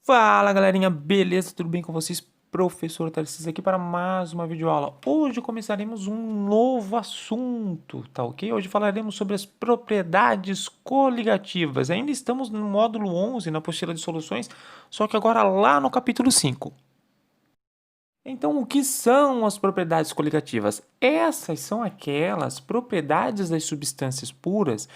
Fala galerinha, beleza? Tudo bem com vocês? Professor Tarcísio aqui para mais uma videoaula. Hoje começaremos um novo assunto, tá ok? Hoje falaremos sobre as propriedades coligativas. Ainda estamos no módulo 11, na apostila de soluções, só que agora lá no capítulo 5. Então, o que são as propriedades coligativas? Essas são aquelas propriedades das substâncias puras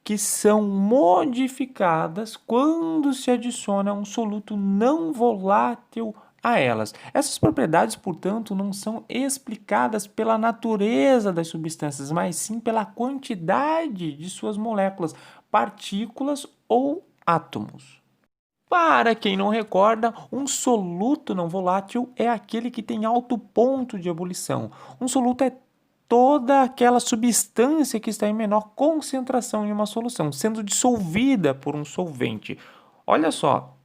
que são modificadas quando se adiciona um soluto não volátil a elas. Essas propriedades, portanto, não são explicadas pela natureza das substâncias, mas sim pela quantidade de suas moléculas, partículas ou átomos. Para quem não recorda, um soluto não volátil é aquele que tem alto ponto de ebulição. Um soluto é toda aquela substância que está em menor concentração em uma solução, sendo dissolvida por um solvente. Olha só,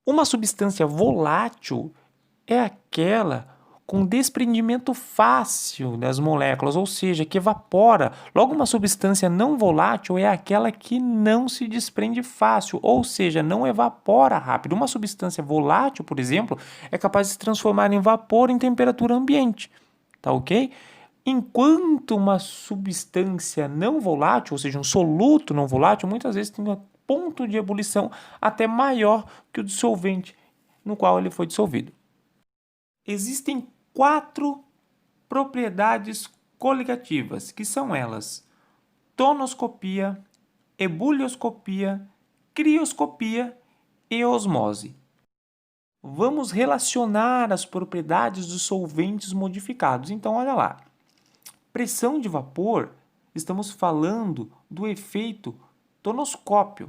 uma substância volátil é aquela com desprendimento fácil das moléculas, ou seja, que evapora. Logo, uma substância não volátil é aquela que não se desprende fácil, ou seja, não evapora rápido. Uma substância volátil, por exemplo, é capaz de se transformar em vapor em temperatura ambiente, tá ok? Enquanto uma substância não volátil, ou seja, um soluto não volátil, muitas vezes tem um ponto de ebulição até maior que o dissolvente no qual ele foi dissolvido. Existem 4 propriedades coligativas, que são elas: tonoscopia, ebulioscopia, crioscopia e osmose. Vamos relacionar as propriedades dos solventes modificados. Então, olha lá. Pressão de vapor, estamos falando do efeito tonoscópio.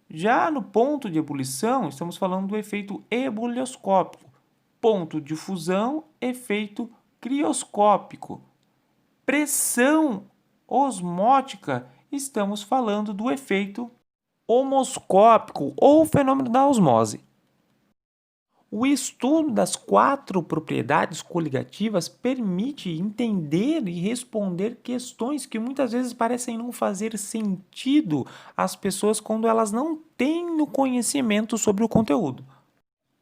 Já no ponto de ebulição, estamos falando do efeito ebulioscópico. Ponto de fusão, efeito crioscópico. Pressão osmótica, estamos falando do efeito homoscópico ou fenômeno da osmose. O estudo das 4 propriedades coligativas permite entender e responder questões que muitas vezes parecem não fazer sentido às pessoas quando elas não têm o conhecimento sobre o conteúdo.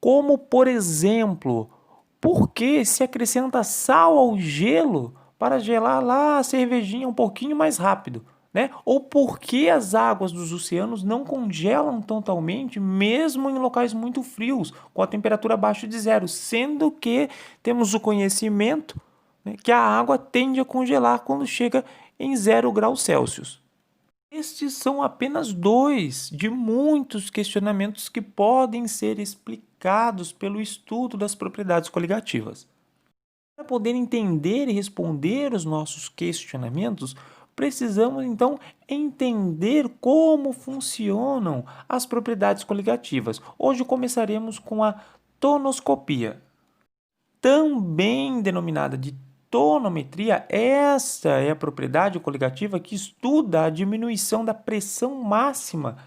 Como, por exemplo, por que se acrescenta sal ao gelo para gelar lá a cervejinha um pouquinho mais rápido? Né? Ou por que as águas dos oceanos não congelam totalmente, mesmo em locais muito frios, com a temperatura abaixo de zero, sendo que temos o conhecimento, né, que a água tende a congelar quando chega em 0 graus Celsius. Estes são apenas 2 de muitos questionamentos que podem ser explicados pelo estudo das propriedades coligativas. Para poder entender e responder os nossos questionamentos, precisamos então entender como funcionam as propriedades coligativas. Hoje começaremos com a tonoscopia, também denominada de tonometria. Esta é a propriedade coligativa que estuda a diminuição da pressão máxima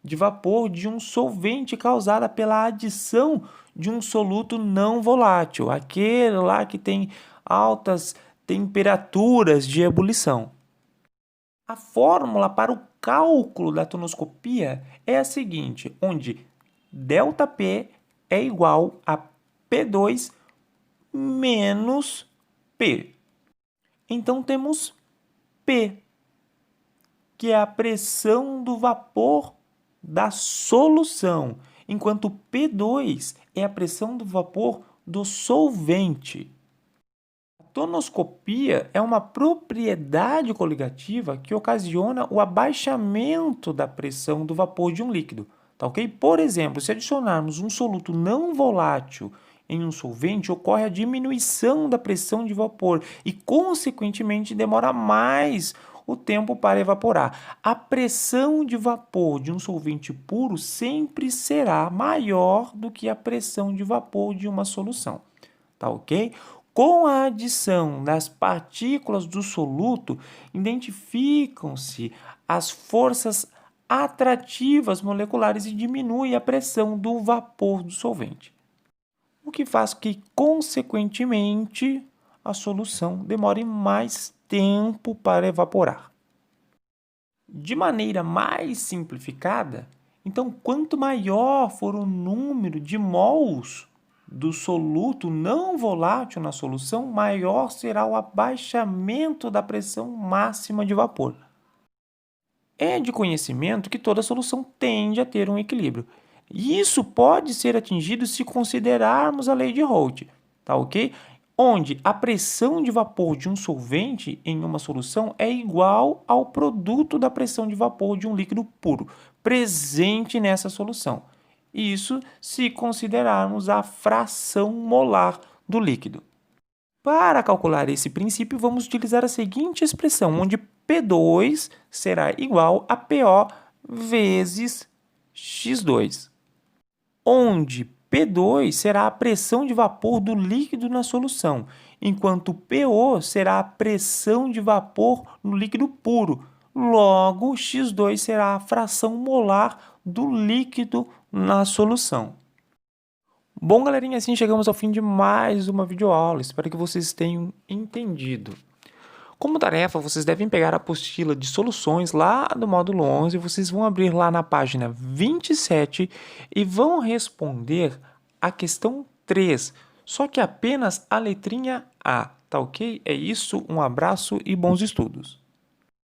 de vapor de um solvente causada pela adição de um soluto não volátil, aquele lá que tem altas temperaturas de ebulição. A fórmula para o cálculo da tonoscopia é a seguinte, onde ΔP é igual a P2 menos P. Então temos P, que é a pressão do vapor da solução, enquanto P2 é a pressão do vapor do solvente. A tonoscopia é uma propriedade coligativa que ocasiona o abaixamento da pressão do vapor de um líquido, tá ok? Por exemplo, se adicionarmos um soluto não volátil em um solvente, ocorre a diminuição da pressão de vapor e, consequentemente, demora mais o tempo para evaporar. A pressão de vapor de um solvente puro sempre será maior do que a pressão de vapor de uma solução, tá ok? Com a adição das partículas do soluto, identificam-se as forças atrativas moleculares e diminui a pressão do vapor do solvente, o que faz que, consequentemente, a solução demore mais tempo para evaporar. De maneira mais simplificada, Então, quanto maior for o número de mols do soluto não volátil na solução, maior será o abaixamento da pressão máxima de vapor. É de conhecimento que toda solução tende a ter um equilíbrio. E isso pode ser atingido se considerarmos a lei de Raoult, tá ok? Onde a pressão de vapor de um solvente em uma solução é igual ao produto da pressão de vapor de um líquido puro presente nessa solução. Isso se considerarmos a fração molar do líquido. Para calcular esse princípio, vamos utilizar a seguinte expressão, onde P2 será igual a PO vezes X2, onde P2 será a pressão de vapor do líquido na solução, enquanto PO será a pressão de vapor no líquido puro. Logo, X2 será a fração molar do líquido na solução. Bom, galerinha, assim chegamos ao fim de mais uma videoaula. Espero que vocês tenham entendido. Como tarefa, vocês devem pegar a apostila de soluções lá do módulo 11, vocês vão abrir lá na página 27 e vão responder a questão 3, só que apenas a letrinha A, tá ok? É isso, um abraço e bons estudos.